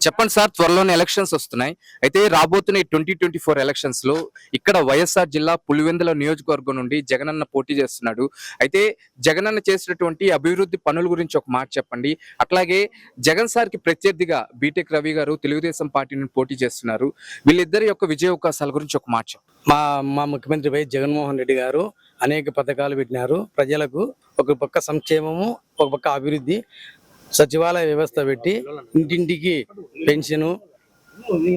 చెప్పండి సార్, త్వరలోనే ఎలక్షన్స్ వస్తున్నాయి. అయితే రాబోతున్న 2024 ఎలక్షన్స్ లో ఇక్కడ వైఎస్ఆర్ జిల్లా పులివెందుల నియోజకవర్గం నుండి జగనన్న పోటీ చేస్తున్నాడు. అయితే జగనన్న చేసినటువంటి అభివృద్ధి పనుల గురించి ఒక మాట చెప్పండి. అట్లాగే జగన్ సార్ కి ప్రత్యర్థిగా బీటెక్ రవి గారు తెలుగుదేశం పార్టీ నుండి పోటీ చేస్తున్నారు. వీళ్ళిద్దరి యొక్క విజయ అవకాశాల గురించి ఒక మాట చెప్పండి. మా ముఖ్యమంత్రి వైఎస్ జగన్మోహన్ రెడ్డి గారు అనేక పథకాలు పెట్టినారు. ప్రజలకు ఒక పక్క సంక్షేమము, ఒక పక్క అభివృద్ధి, సచివాలయ వ్యవస్థ పెట్టి ఇంటింటికి పెన్షను,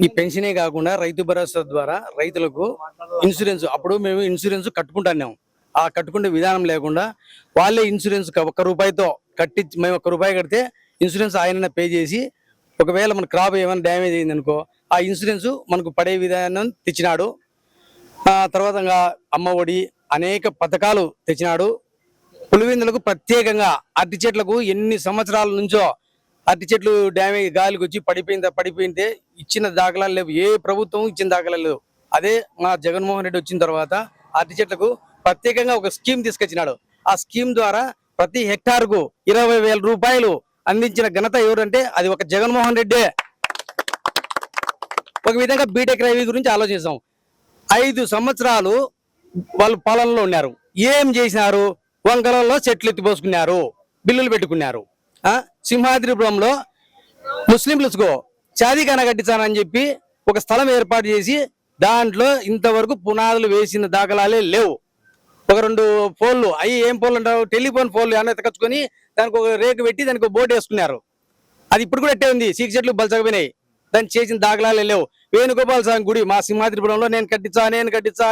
ఈ పెన్షనే కాకుండా రైతు భరోసా ద్వారా రైతులకు ఇన్సూరెన్స్, అప్పుడు మేము ఇన్సూరెన్స్ కట్టుకుంటున్నాం. ఆ కట్టుకునే విధానం లేకుండా వాళ్ళే ఇన్సూరెన్స్ ₹1 మేము ₹1 కడితే ఇన్సూరెన్స్ ఆయన పే చేసి, ఒకవేళ మన క్రాప్ ఏమైనా డ్యామేజ్ అయింది అనుకో ఆ ఇన్సూరెన్స్ మనకు పడే విధానం తెచ్చినాడు. తర్వాత అమ్మ ఒడి అనేక పథకాలు తెచ్చినాడు. పులివెందులకు ప్రత్యేకంగా అరటి చెట్లకు ఎన్ని సంవత్సరాల నుంచో అరటి చెట్లు డ్యామేజ్ గాలికి వచ్చి పడిపోయింటే ఇచ్చిన దాఖలాలు లేవు. ఏ ప్రభుత్వం ఇచ్చిన దాఖలాలు లేవు. అదే మా జగన్మోహన్ రెడ్డి వచ్చిన తర్వాత అరటి చెట్లకు ప్రత్యేకంగా ఒక స్కీమ్ తీసుకొచ్చినాడు. ఆ స్కీమ్ ద్వారా ప్రతి హెక్టార్కు ₹20,000 అందించిన ఘనత ఎవరంటే అది ఒక జగన్మోహన్ రెడ్డే. ఒక విధంగా బీటెక్ రవి గురించి ఆలోచిస్తాం. 5 సంవత్సరాలు వాళ్ళు పాలనలో ఉన్నారు. ఏం చేసినారు? వంకలలో చెట్లు ఎత్తిపోసుకున్నారు, బిల్లులు పెట్టుకున్నారు. సింహాద్రిపురంలో ముస్లింలకు చాదీఖానా కట్టించానని చెప్పి ఒక స్థలం ఏర్పాటు చేసి దాంట్లో ఇంతవరకు పునాదులు వేసిన దాఖలాలే లేవు. ఒక 2 పోల్లు, అవి ఏం పోల్లు అంటారు, టెలిఫోన్ పోల్లు అన్న ఎత్తకొచ్చుకొని దానికి ఒక రేకు పెట్టి దానికి ఒక బోర్డు వేసుకున్నారు. అది ఇప్పుడు కూడా ఎట్టే ఉంది, సీకి చెట్లు బలచకపోయినాయి. దాన్ని చేసిన దాఖలాలే లేవు. వేణుగోపాల స్వామి గుడి మా సింహాద్రిపురంలో నేను కట్టించా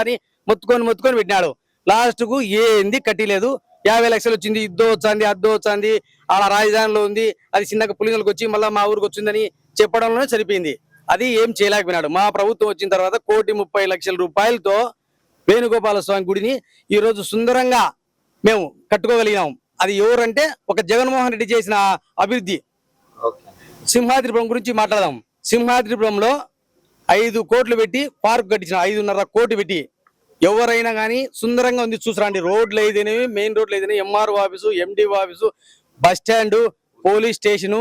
అని మొత్తుకొని పెట్టినాడు. లాస్ట్ కు ఏంది కట్టిలేదు. 50 లక్షలు వచ్చింది, ఇద్దో వచ్చింది, అలా రాజధానిలో ఉంది, అది చిన్నగా పులింగలకు వచ్చి మళ్ళీ మా ఊరికి వచ్చిందని చెప్పడంలోనే సరిపోయింది. అది ఏం చేయలేకపోయినాడు. మా ప్రభుత్వం వచ్చిన తర్వాత ₹1,30,00,000 వేణుగోపాల స్వామి గుడిని ఈ రోజు సుందరంగా మేము కట్టుకోగలిగినాం. అది ఎవరంటే ఒక జగన్మోహన్ రెడ్డి చేసిన అభివృద్ధి. సింహాద్రిపురం గురించి మాట్లాడదాం. సింహాద్రిపురంలో 5 కోట్లు పెట్టి పార్క్ కట్టించిన, 5.5 కోట్లు పెట్టి ఎవరైనా కానీ సుందరంగా ఉంది చూసరండి. రోడ్లు అయితేనేవి, మెయిన్ రోడ్లు అయితేనే, MRO office, MDO office, bus stand, police station,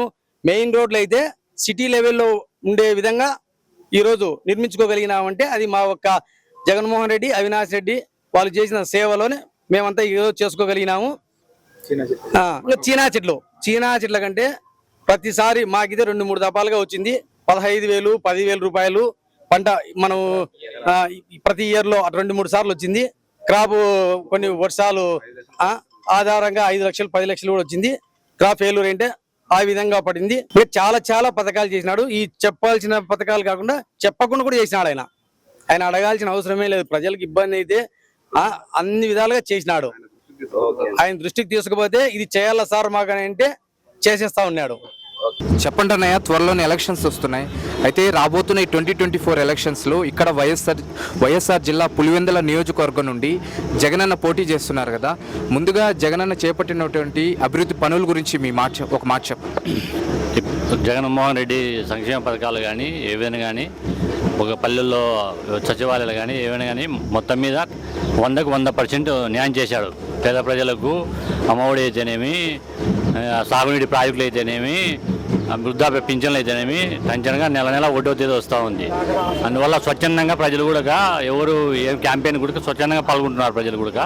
main రోడ్లు అయితే సిటీ లెవెల్లో ఉండే విధంగా ఈరోజు నిర్మించుకోగలిగినామంటే అది మా ఒక్క జగన్మోహన్ రెడ్డి, అవినాష్ రెడ్డి వాళ్ళు చేసిన సేవలోనే మేమంతా ఈరోజు చేసుకోగలిగినాము. చీనా చెట్ల కంటే ప్రతిసారి మాకిదే 2-3 దఫాలుగా వచ్చింది. 15,000, ₹10,000 పంట మనం ప్రతి ఇయర్ లో 2-3 సార్లు వచ్చింది. క్రాప్ కొన్ని వర్షాలు ఆధారంగా 5 లక్షలు 10 లక్షలు కూడా వచ్చింది. క్రాప్ ఫెయిల్యూర్ అంటే ఆ విధంగా పడింది. చాలా పథకాలు చేసినాడు. ఈ చెప్పాల్సిన పథకాలు కాకుండా చెప్పకుండా కూడా చేసినాడు. ఆయన అడగాల్సిన అవసరమే లేదు. ప్రజలకు ఇబ్బంది అయితే అన్ని విధాలుగా చేసినాడు. ఆయన దృష్టికి తీసుకుపోతే ఇది చేయాలా సార్ మాకని అంటే చేసేస్తా ఉన్నాడు. చెప్పండి అన్నయ్య, త్వరలోనే ఎలక్షన్స్ వస్తున్నాయి. అయితే రాబోతున్న 2024 ఎలక్షన్స్ లో ఇక్కడ వైఎస్ఆర్ జిల్లా పులివెందుల నియోజకవర్గం నుండి జగనన్న పోటీ చేస్తున్నారు కదా. ముందుగా జగనన్న చేపట్టినటువంటి అభివృద్ధి పనుల గురించి ఒక మాట చెప్పండి. జగన్మోహన్ రెడ్డి సంక్షేమ పథకాలు కానీ ఏవైనా కానీ, ఒక పల్లెల్లో సచివాలయాలు కానీ ఏవైనా కానీ మొత్తం మీద 100% న్యాయం చేశాడు. పేద ప్రజలకు అమ్మఒడి అయితేనేమి, సాగునీటి ప్రాజెక్టులు అయితేనేమి, వృద్ధాప్య పింఛన్లు అయితేనేమి టెన్షన్గా నెల 1వ తేదీ వస్తూ ఉంది. అందువల్ల స్వచ్ఛందంగా ప్రజలు కూడా ఎవరు ఏం క్యాంపెయిన్ కూడా స్వచ్ఛందంగా పాల్గొంటున్నారు. ప్రజలు కూడా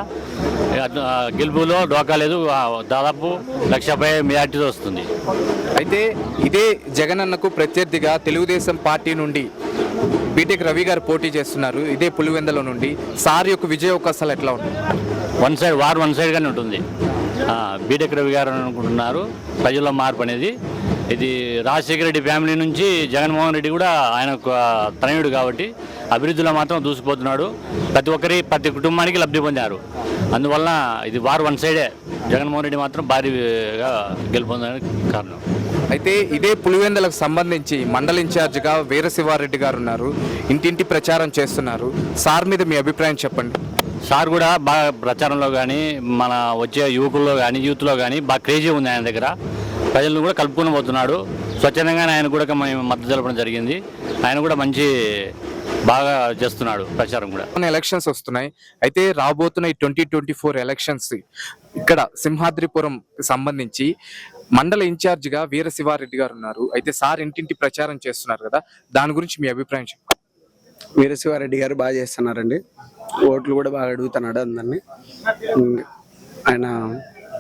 గెలుపులో డోకా లేదు. దాదాపు 1,00,000 మెజార్టీతో వస్తుంది. అయితే ఇదే జగనన్నకు ప్రత్యర్థిగా తెలుగుదేశం పార్టీ నుండి బీటెక్ రవి గారు పోటీ చేస్తున్నారు. ఇదే పులివెందుల నుండి సార్ యొక్క విజయ అవకాశాలు ఎట్లా ఉంటాయి? వన్ సైడ్గానే ఉంటుంది. బీటెక్ రవి గారు అనుకుంటున్నారు ప్రజల్లో మార్పు అనేది. ఇది రాజశేఖర రెడ్డి ఫ్యామిలీ నుంచి జగన్మోహన్ రెడ్డి కూడా ఆయన తనయుడు కాబట్టి అభివృద్ధిలో మాత్రం దూసిపోతున్నాడు. ప్రతి కుటుంబానికి లబ్ధి పొందారు. అందువల్ల ఇది వన్ సైడే. జగన్మోహన్ రెడ్డి మాత్రం భారీగా గెలుపొందడానికి కారణం. అయితే ఇదే పులివెందులకు సంబంధించి మండల ఇన్ఛార్జిగా వీరశివారెడ్డి గారు ఉన్నారు. ఇంటింటి ప్రచారం చేస్తున్నారు. సార్ మీద మీ అభిప్రాయం చెప్పండి. సార్ కూడా బాగా ప్రచారంలో కానీ, మన వచ్చే యూత్లో కానీ బాగా క్రేజీ ఉంది. ఆయన దగ్గర ప్రజలను కూడా కలుపుకొని పోతున్నాడు. స్వచ్ఛందంగానే ఆయన కూడా మేము మద్దతు తెలపడం జరిగింది. ఆయన కూడా మంచి బాగా చేస్తున్నాడు ప్రచారం కూడా. ఎలక్షన్స్ వస్తున్నాయి. అయితే రాబోతున్న ఈ 2024 ఎలక్షన్స్ ఇక్కడ సింహాద్రిపురం సంబంధించి మండల ఇన్ఛార్జ్ గా వీరశివారెడ్డి గారు ఉన్నారు. అయితే సార్ ఇంటింటి ప్రచారం చేస్తున్నారు కదా, దాని గురించి మీ అభిప్రాయం చెప్పండి. వీరశివారెడ్డి గారు బాగా చేస్తున్నారండి. ఓట్లు కూడా బాగా అడుగుతున్నాడు అందరినీ. ఆయన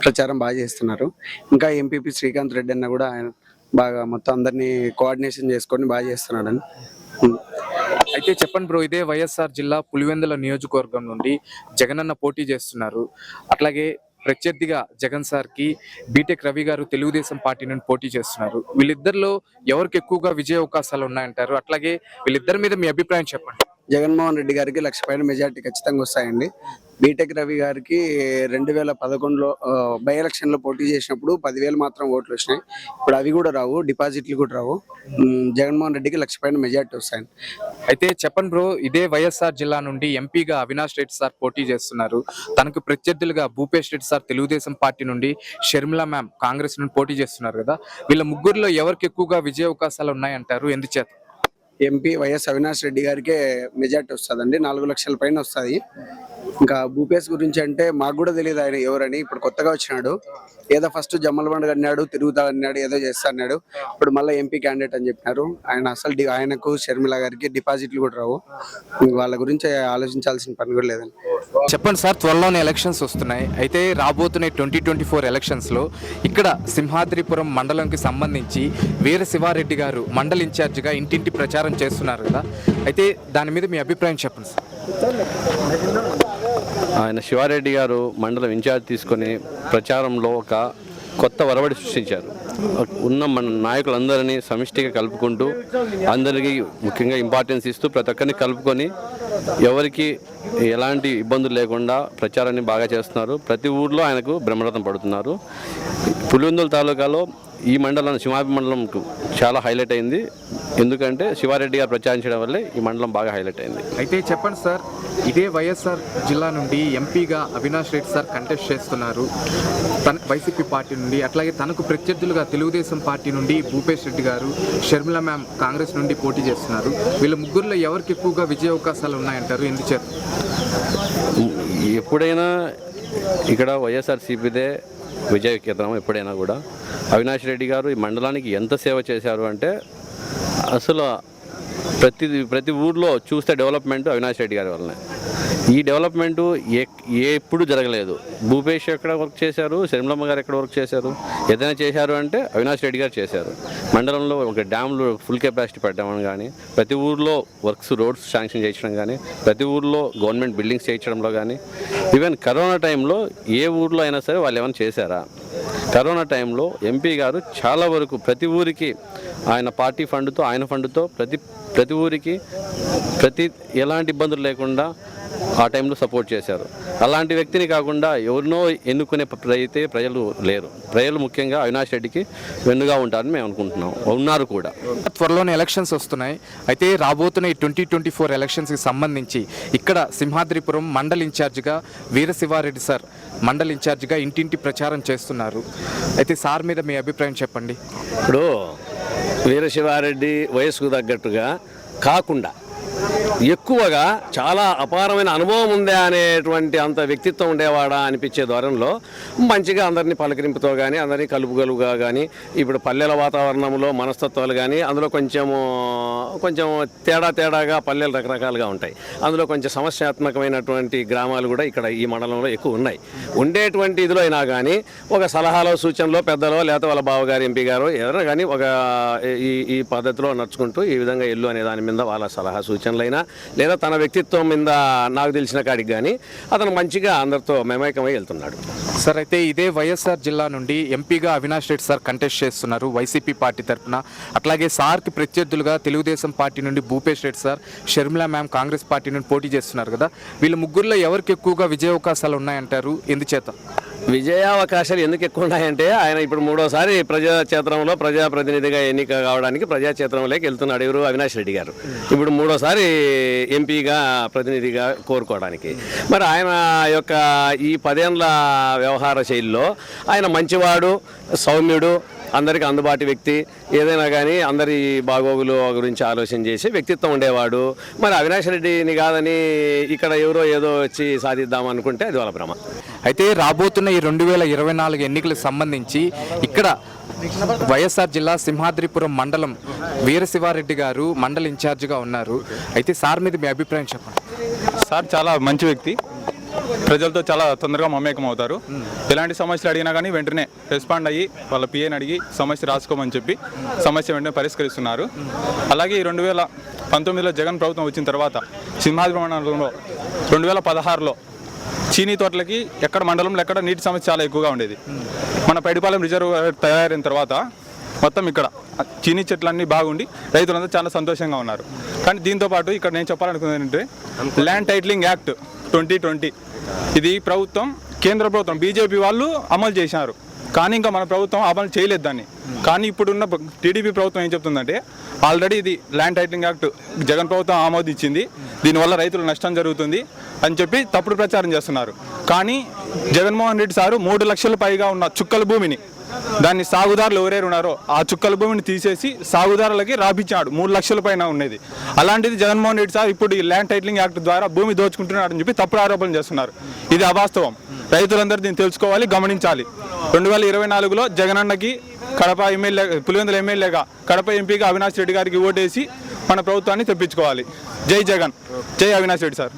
ప్రచారం బాగా చేస్తున్నారు. ఇంకా ఎంపీపీ శ్రీకాంత్ రెడ్డి అన్న కూడా ఆయన బాగా మొత్తం అందరినీ కోఆర్డినేషన్ చేసుకొని బాగా చేస్తున్నాడని. అయితే చెప్పండి బ్రో, ఇదే వైఎస్ఆర్ జిల్లా పులివెందుల నియోజకవర్గం నుండి జగనన్న పోటీ చేస్తున్నారు. అట్లాగే ప్రత్యర్థిగా జగన్ సార్ కి బీటెక్ రవి గారు తెలుగుదేశం పార్టీ నుండి పోటీ చేస్తున్నారు. వీళ్ళిద్దరిలో ఎవరికి ఎక్కువగా విజయ అవకాశాలు ఉన్నాయంటారు? అట్లాగే వీళ్ళిద్దరి మీద మీ అభిప్రాయం చెప్పండి. జగన్మోహన్ రెడ్డి గారికి 1,00,000 పైన మెజార్టీ ఖచ్చితంగా వస్తాయండి. బీటెక్ రవి గారికి 2011లో బై ఎలక్షన్లో పోటీ చేసినప్పుడు 10,000 మాత్రం ఓట్లు వచ్చినాయి. ఇప్పుడు అవి కూడా రావు, డిపాజిట్లు కూడా రావు. జగన్మోహన్ రెడ్డికి 1,00,000 పైన మెజార్టీ వస్తాయండి. అయితే చెప్పండి బ్రో, ఇదే వైఎస్ఆర్ జిల్లా నుండి ఎంపీగా అవినాష్ రెడ్డి సార్ పోటీ చేస్తున్నారు. తనకు ప్రత్యర్థులుగా భూపేష్ రెడ్డి సార్ తెలుగుదేశం పార్టీ నుండి, షర్మిల మ్యామ్ కాంగ్రెస్ నుండి పోటీ చేస్తున్నారు కదా, వీళ్ళ ముగ్గురులో ఎవరికి ఎక్కువగా విజయ అవకాశాలు ఉన్నాయంటారు? ఎందుచేత? ఎంపీ వైఎస్ అవినాష్ రెడ్డి గారికే మెజార్టీ వస్తుందండి. 4,00,000 పైన వస్తుంది. ఇంకా భూపేష్ గురించి అంటే మాకు కూడా తెలియదు ఆయన ఎవరని. ఇప్పుడు కొత్తగా వచ్చినాడు. ఏదో ఫస్ట్ జమ్మలబండ అన్నాడు, తిరుగుతా అన్నాడు, ఏదో చేస్తా అన్నాడు. ఇప్పుడు మళ్ళీ ఎంపీ క్యాండిడేట్ అని చెప్పినారు. ఆయన అసలు ఆయనకు షర్మిల గారికి డిపాజిట్లు కూడా రావు. వాళ్ళ గురించి ఆలోచించాల్సిన పని కూడా లేదండి. చెప్పండి సార్, త్వరలోనే ఎలక్షన్స్ వస్తున్నాయి. అయితే రాబోతున్న 2024 ఎలక్షన్స్ లో ఇక్కడ సింహాద్రిపురం మండలంకి సంబంధించి వీరశివారెడ్డి గారు మండల ఇన్ఛార్జ్ గా ఇంటింటి ప్రచారం చేస్తున్నారు కదా, అయితే దాని మీద మీ అభిప్రాయం చెప్పండి సార్. ఆయన శివారెడ్డి గారు మండలం ఇన్ఛార్జ్ తీసుకొని ప్రచారంలో ఒక కొత్త ఒరవడి సృష్టించారు. ఉన్న మన నాయకులందరినీ సమిష్టిగా కలుపుకుంటూ అందరికీ ముఖ్యంగా ఇంపార్టెన్స్ ఇస్తూ ప్రతి ఒక్కరిని కలుపుకొని ఎవరికి ఎలాంటి ఇబ్బందులు లేకుండా ప్రచారాన్ని బాగా చేస్తున్నారు. ప్రతి ఊర్లో ఆయనకు బ్రహ్మరథం పడుతున్నారు. పులివెందుల తాలూకాలో ఈ మండలం సింహాద్రి మండలం చాలా హైలైట్ అయింది. ఎందుకంటే శివారెడ్డి గారు ప్రచారించడం వల్లే ఈ మండలం బాగా హైలైట్ అయింది. అయితే చెప్పండి సార్, ఇదే వైఎస్ఆర్ జిల్లా నుండి ఎంపీగా అవినాష్ రెడ్డి సార్ కంటెస్ట్ చేస్తున్నారు తన వైసీపీ పార్టీ నుండి. అట్లాగే తనకు ప్రత్యర్థులుగా తెలుగుదేశం పార్టీ నుండి భూపేష్ రెడ్డి గారు, షర్మిల మ్యామ్ కాంగ్రెస్ నుండి పోటీ చేస్తున్నారు. వీళ్ళ ముగ్గురులో ఎవరికి ఎక్కువగా విజయ అవకాశాలు ఉన్నాయంటారు? ఎందుచేత? ఎప్పుడైనా ఇక్కడ వైఎస్ఆర్సీపీదే విజయ కేంద్రం. ఎప్పుడైనా కూడా అవినాష్ రెడ్డి గారు ఈ మండలానికి ఎంత సేవ చేశారు అంటే అసలు ప్రతి ఊర్లో చూస్తే డెవలప్మెంట్ అవినాష్ రెడ్డి గారి వల్లనే. ఈ డెవలప్మెంటు ఎప్పుడు జరగలేదు. భూపేష్ ఎక్కడ వర్క్ చేశారు, శర్మిలమ్మ గారు ఎక్కడ వర్క్ చేశారు, ఏదైనా చేశారు అంటే అవినాష్ రెడ్డి గారు చేశారు. మండలంలో ఒక డ్యామ్లు ఫుల్ కెపాసిటీ పెట్టడం కానీ, ప్రతి ఊర్లో వర్క్స్ రోడ్స్ శాంక్షన్ చేయించడం కానీ, ప్రతి ఊర్లో గవర్నమెంట్ బిల్డింగ్స్ చేయించడంలో కానీ, ఈవెన్ కరోనా టైంలో ఏ ఊర్లో అయినా సరే వాళ్ళు ఏమైనా చేశారా? కరోనా టైంలో ఎంపీ గారు చాలా వరకు ప్రతి ఊరికి ఆయన పార్టీ ఫండ్తో, ఆయన ఫండ్తో ప్రతి ఊరికి ఎలాంటి ఇబ్బందులు లేకుండా ఆ టైంలో సపోర్ట్ చేశారు. అలాంటి వ్యక్తిని కాకుండా ఎవరినో ఎన్నుకునే అయితే ప్రజలు లేరు. ప్రజలు ముఖ్యంగా అవినాష్ రెడ్డికి వెన్నుగా ఉంటారని మేము అనుకుంటున్నాం, ఉన్నారు కూడా. త్వరలోనే ఎలక్షన్స్ వస్తున్నాయి. అయితే రాబోతున్న ఈ 2024 ఎలక్షన్స్కి సంబంధించి ఇక్కడ సింహాద్రిపురం మండల్ ఇన్ఛార్జిగా వీరశివారెడ్డి సార్ మండల్ ఇన్ఛార్జిగా ఇంటింటి ప్రచారం చేస్తున్నారు. అయితే సార్ మీద మీ అభిప్రాయం చెప్పండి. ఇప్పుడు వీరశివారెడ్డి వయసుకు తగ్గట్టుగా కాకుండా ఎక్కువగా చాలా అపారమైన అనుభవం ఉందే అనేటువంటి అంత వ్యక్తిత్వం ఉండేవాడా అనిపించే ధోరణిలో మంచిగా అందరినీ పలకరింపుతో కానీ, అందరినీ కలుపుగలుగా కానీ, ఇప్పుడు పల్లెల వాతావరణంలో మనస్తత్వాలు కానీ అందులో కొంచెం తేడాగా పల్లెలు రకరకాలుగా ఉంటాయి. అందులో కొంచెం సమస్యాత్మకమైనటువంటి గ్రామాలు కూడా ఇక్కడ ఈ మండలంలో ఎక్కువ ఉన్నాయి. ఉండేటువంటి ఇదిలో అయినా కానీ ఒక సలహాలో, సూచనలో పెద్దలో, లేకపోతే వాళ్ళ బావగారు, ఎంపీ గారు ఎవరైనా కానీ ఒక ఈ పద్ధతిలో నడుచుకుంటూ ఈ విధంగా ఎల్లు అనే దాని మీద వాళ్ళ సలహా సూచనలైనా లేదా తన వ్యక్తిత్వం మీద నాకు తెలిసిన కాడికి కానీ అతను మంచిగా అందరితో మమేకమై వెళ్తున్నాడు. సార్, అయితే ఇదే వైఎస్ఆర్ జిల్లా నుండి ఎంపీగా అవినాష్ రెడ్డి సార్ కంటెస్ట్ చేస్తున్నారు వైసీపీ పార్టీ తరఫున. అట్లాగే సార్కి ప్రత్యర్థులుగా తెలుగుదేశం పార్టీ నుండి Bhupesh Reddy sir, Sharmila ma'am Congress party నుండి పోటీ చేస్తున్నారు కదా, వీళ్ళ ముగ్గురులో ఎవరికి ఎక్కువగా విజయ అవకాశాలు ఉన్నాయంటారు? ఎందుచేత? విజయావకాశాలు ఎందుకు ఎక్కువ ఉన్నాయంటే ఆయన ఇప్పుడు 3వసారి ప్రజాక్షేత్రంలో ప్రజాప్రతినిధిగా ఎన్నిక కావడానికి ప్రజాక్షేత్రంలోకి వెళ్తున్నాడు. ఎవరు? అవినాష్ రెడ్డి గారు. ఇప్పుడు 3వసారి ఎంపీగా ప్రతినిధిగా కోరుకోవడానికి. మరి ఆయన యొక్క ఈ 10 ఏళ్ల వ్యవహార శైలిలో ఆయన మంచివాడు, సౌమ్యుడు, అందరికి అందుబాటు వ్యక్తి, ఏదైనా కానీ అందరి బాగోగులు గురించి ఆలోచన చేసి వ్యక్తిత్వం ఉండేవాడు. మరి అవినాష్ రెడ్డిని కాదని ఇక్కడ ఎవరో ఏదో వచ్చి సాధిద్దాం అనుకుంటే అది వాళ్ళ భ్రమ. అయితే రాబోతున్న ఈ 2024 ఎన్నికలకు సంబంధించి ఇక్కడ వైఎస్ఆర్ జిల్లా సింహాద్రిపురం మండలం వీరశివారెడ్డి గారు మండల ఇన్ఛార్జిగా ఉన్నారు. అయితే సార్ మీద మీ అభిప్రాయం చెప్పండి. సార్ చాలా మంచి వ్యక్తి, ప్రజలతో చాలా తొందరగా మమేకం అవుతారు. ఎలాంటి సమస్యలు అడిగినా కానీ వెంటనే రెస్పాండ్ అయ్యి వాళ్ళ పిఏని అడిగి సమస్య రాసుకోమని చెప్పి సమస్య వెంటనే పరిష్కరిస్తున్నారు. అలాగే 2019లో జగన్ ప్రభుత్వం వచ్చిన తర్వాత సింహాద్రి మండలంలో 2016లో చీనీ తోటలకి మండలంలో ఎక్కడ నీటి సమస్య చాలా ఎక్కువగా ఉండేది. మన పైడిపాలెం రిజర్వ్ తయారైన తర్వాత మొత్తం ఇక్కడ చీనీ చెట్లన్నీ బాగుండి రైతులందరూ చాలా సంతోషంగా ఉన్నారు. కానీ దీంతోపాటు ఇక్కడ నేను చెప్పాలనుకున్నది ఏంటంటే ల్యాండ్ టైటిలింగ్ యాక్ట్ 2020 ఇది ప్రభుత్వం, కేంద్ర ప్రభుత్వం బీజేపీ వాళ్ళు అమలు చేశారు. కానీ ఇంకా మన ప్రభుత్వం అమలు చేయలేదు దాన్ని. కానీ ఇప్పుడున్న టీడీపీ ప్రభుత్వం ఏం చెప్తుందంటే ఆల్రెడీ ఇది ల్యాండ్ టైటిలింగ్ యాక్ట్ జగన్ ప్రభుత్వం ఆమోదించింది, దీనివల్ల రైతులకు నష్టం జరుగుతుంది అని చెప్పి తప్పుడు ప్రచారం చేస్తున్నారు. కానీ జగన్మోహన్ రెడ్డి సారు 3 లక్షల పైగా ఉన్న చుక్కల భూమిని, దాన్ని సాగుదారులు ఎవరైనా ఉన్నారో ఆ చుక్కల భూమిని తీసేసి సాగుదారులకి రాపించాడు. 3 లక్షల పైన ఉండేది. అలాంటిది జగన్మోహన్ రెడ్డి సార్ ఇప్పుడు ఈ ల్యాండ్ టైటిలింగ్ యాక్ట్ ద్వారా భూమి దోచుకుంటున్నాడని చెప్పి తప్పుడు ఆరోపణలు చేస్తున్నారు. ఇది అవాస్తవం. రైతులందరూ దీన్ని తెలుసుకోవాలి, గమనించాలి. 2024లో జగనన్నకి కడప ఎమ్మెల్యే, పులివెందుల ఎమ్మెల్యేగా, కడప ఎంపీగా అవినాష్ రెడ్డి గారికి ఓటేసి మన ప్రభుత్వాన్ని తెప్పించుకోవాలి. జై జగన్, జై అవినాష్ రెడ్డి సార్.